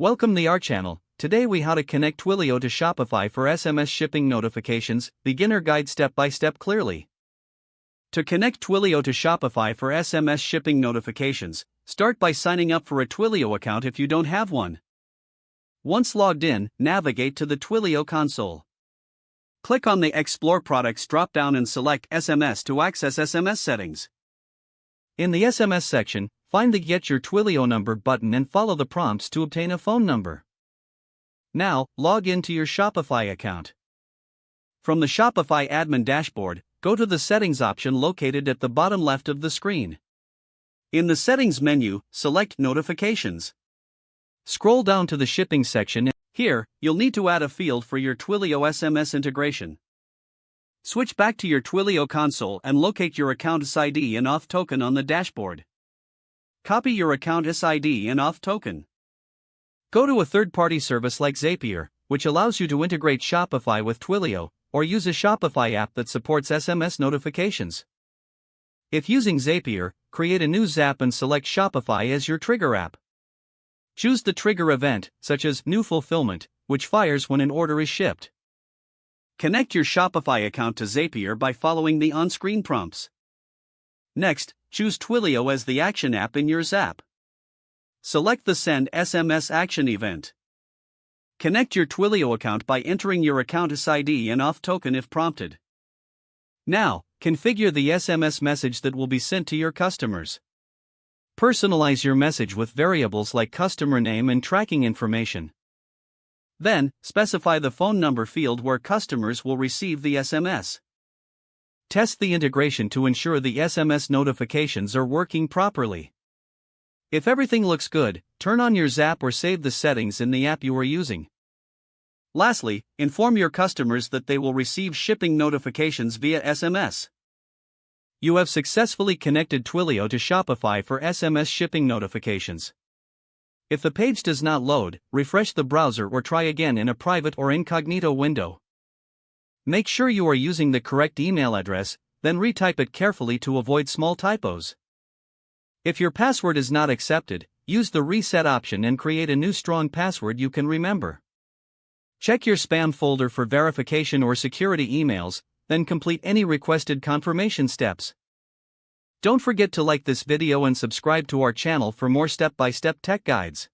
Welcome to our channel. Today we how to connect Twilio to Shopify for SMS shipping notifications, beginner guide step by step clearly. To connect Twilio to Shopify for SMS shipping notifications, start by signing up for a Twilio account if you don't have one. Once logged in, navigate to the Twilio console. Click on the Explore Products drop-down and select SMS to access SMS settings. In the SMS section, find the Get Your Twilio Number button and follow the prompts to obtain a phone number. Now, log into your Shopify account. From the Shopify admin dashboard, go to the Settings option located at the bottom left of the screen. In the Settings menu, select Notifications. Scroll down to the Shipping section. Here, you'll need to add a field for your Twilio SMS integration. Switch back to your Twilio console and locate your account SID and auth token on the dashboard. Copy your account SID and auth token. Go to a third-party service like Zapier, which allows you to integrate Shopify with Twilio, or use a Shopify app that supports SMS notifications. If using Zapier, create a new Zap and select Shopify as your trigger app. Choose the trigger event, such as New Fulfillment, which fires when an order is shipped. Connect your Shopify account to Zapier by following the on-screen prompts. Next, choose Twilio as the action app in your Zap. Select the Send SMS action event. Connect your Twilio account by entering your account SID and auth token if prompted. Now, configure the SMS message that will be sent to your customers. Personalize your message with variables like customer name and tracking information. Then, specify the phone number field where customers will receive the SMS. Test the integration to ensure the SMS notifications are working properly. If everything looks good, turn on your Zap or save the settings in the app you are using. Lastly, inform your customers that they will receive shipping notifications via SMS. You have successfully connected Twilio to Shopify for SMS shipping notifications. If the page does not load, refresh the browser or try again in a private or incognito window. Make sure you are using the correct email address, then retype it carefully to avoid small typos. If your password is not accepted, use the reset option and create a new strong password you can remember. Check your spam folder for verification or security emails, then complete any requested confirmation steps. Don't forget to like this video and subscribe to our channel for more step-by-step tech guides.